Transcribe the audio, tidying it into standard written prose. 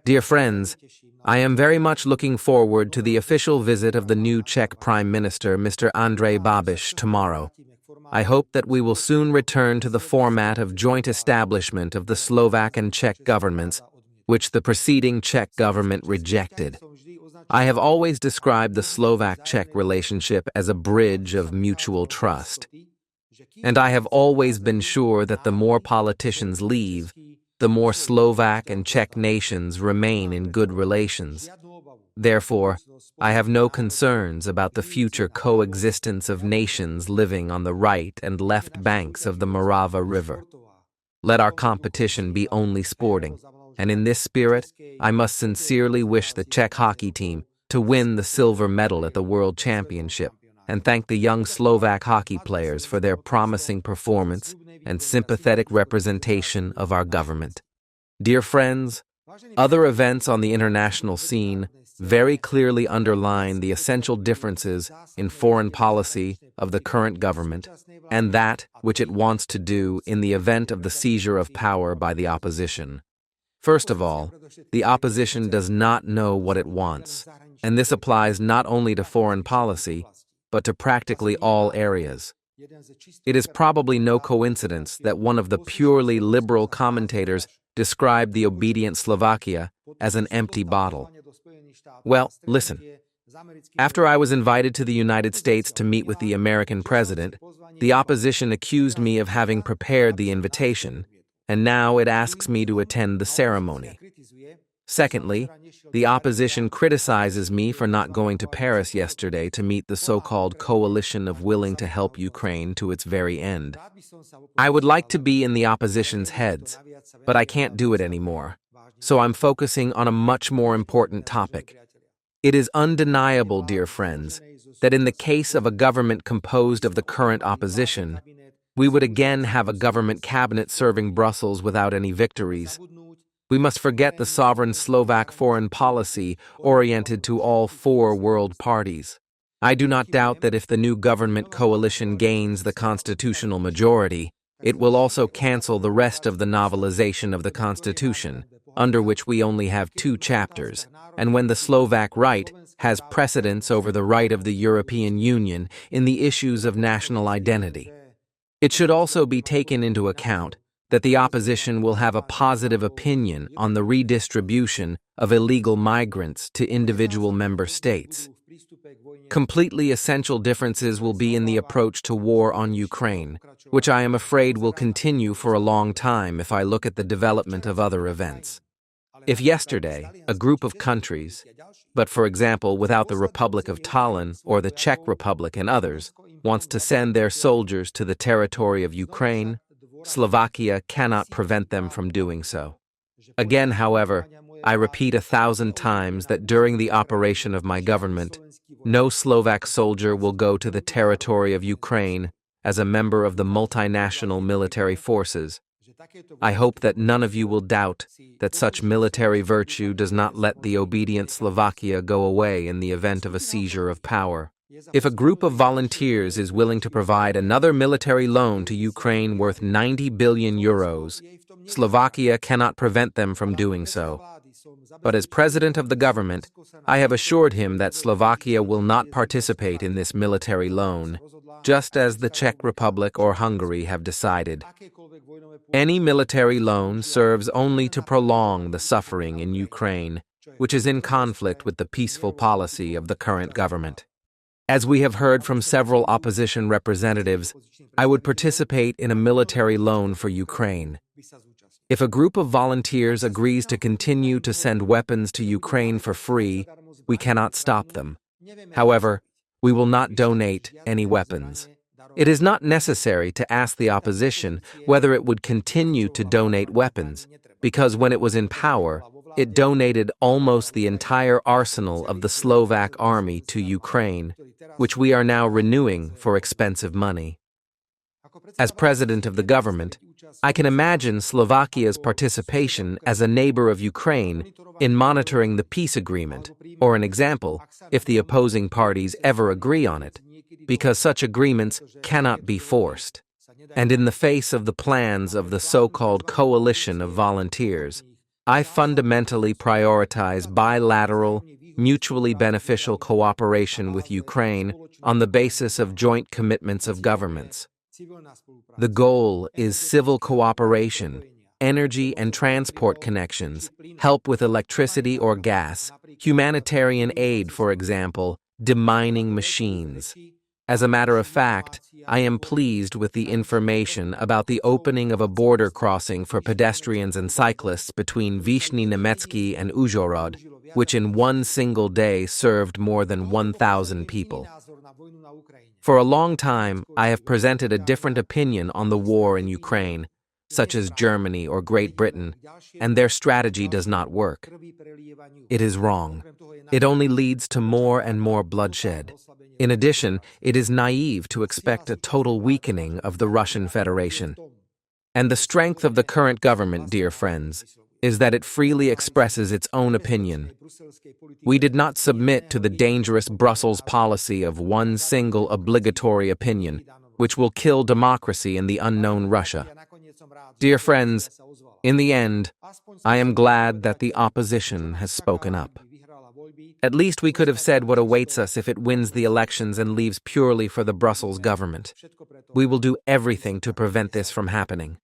Dear friends, I am very much looking forward to the official visit of the new Czech Prime Minister, Mr. Andrej Babiš, tomorrow. I hope that we will soon return to the format of joint establishment of the Slovak and Czech governments, which the preceding Czech government rejected. I have always described the Slovak-Czech relationship as a bridge of mutual trust. And I have always been sure that the more politicians leave, the more Slovak and Czech nations remain in good relations. Therefore, I have no concerns about the future coexistence of nations living on the right and left banks of the Morava River. Let our competition be only sporting, and in this spirit, I must sincerely wish the Czech hockey team to win the silver medal at the World Championship, and thank the young Slovak hockey players for their promising performance and sympathetic representation of our government. Dear friends, other events on the international scene very clearly underline the essential differences in foreign policy of the current government and that which it wants to do in the event of the seizure of power by the opposition. First of all, the opposition does not know what it wants, and this applies not only to foreign policy, but to practically all areas. It is probably no coincidence that one of the purely liberal commentators described the obedient Slovakia as an empty bottle. Well, listen. After I was invited to the United States to meet with the American president, the opposition accused me of having prepared the invitation, and now it asks me to attend the ceremony. Secondly, the opposition criticizes me for not going to Paris yesterday to meet the so-called coalition of willing to help Ukraine to its very end. I would like to be in the opposition's heads, but I can't do it anymore, so I'm focusing on a much more important topic. It is undeniable, dear friends, that in the case of a government composed of the current opposition, we would again have a government cabinet serving Brussels without any victories. We must forget the sovereign Slovak foreign policy oriented to all four world parties. I do not doubt that if the new government coalition gains the constitutional majority, it will also cancel the rest of the novelization of the Constitution, under which we only have 2 chapters, and when the Slovak right has precedence over the right of the European Union in the issues of national identity. It should also be taken into account that the opposition will have a positive opinion on the redistribution of illegal migrants to individual member states. Completely essential differences will be in the approach to war on Ukraine, which I am afraid will continue for a long time if I look at the development of other events. If yesterday, a group of countries, but for example without the Republic of Tallinn or the Czech Republic and others, wants to send their soldiers to the territory of Ukraine, Slovakia cannot prevent them from doing so. Again, however, I repeat 1,000 times that during the operation of my government, no Slovak soldier will go to the territory of Ukraine as a member of the multinational military forces. I hope that none of you will doubt that such military virtue does not let the obedient Slovakia go away in the event of a seizure of power. If a group of volunteers is willing to provide another military loan to Ukraine worth 90 billion euros, Slovakia cannot prevent them from doing so. But as president of the government, I have assured him that Slovakia will not participate in this military loan, just as the Czech Republic or Hungary have decided. Any military loan serves only to prolong the suffering in Ukraine, which is in conflict with the peaceful policy of the current government. As we have heard from several opposition representatives, I would participate in a military loan for Ukraine. If a group of volunteers agrees to continue to send weapons to Ukraine for free, we cannot stop them. However, we will not donate any weapons. It is not necessary to ask the opposition whether it would continue to donate weapons, because when it was in power, it donated almost the entire arsenal of the Slovak army to Ukraine, which we are now renewing for expensive money. As president of the government, I can imagine Slovakia's participation as a neighbor of Ukraine in monitoring the peace agreement, or an example, if the opposing parties ever agree on it, because such agreements cannot be forced. And in the face of the plans of the so-called coalition of volunteers, I fundamentally prioritize bilateral, mutually beneficial cooperation with Ukraine on the basis of joint commitments of governments. The goal is civil cooperation, energy and transport connections, help with electricity or gas, humanitarian aid, for example, demining machines. As a matter of fact, I am pleased with the information about the opening of a border crossing for pedestrians and cyclists between Vyshny Nemetsky and Uzhhorod, which in one single day served more than 1,000 people. For a long time, I have presented a different opinion on the war in Ukraine, such as Germany or Great Britain, and their strategy does not work. It is wrong. It only leads to more and more bloodshed. In addition, it is naive to expect a total weakening of the Russian Federation. And the strength of the current government, dear friends, is that it freely expresses its own opinion. We did not submit to the dangerous Brussels policy of one single obligatory opinion, which will kill democracy in the unknown Russia. Dear friends, in the end, I am glad that the opposition has spoken up. At least we could have said what awaits us if it wins the elections and leaves purely for the Brussels government. We will do everything to prevent this from happening.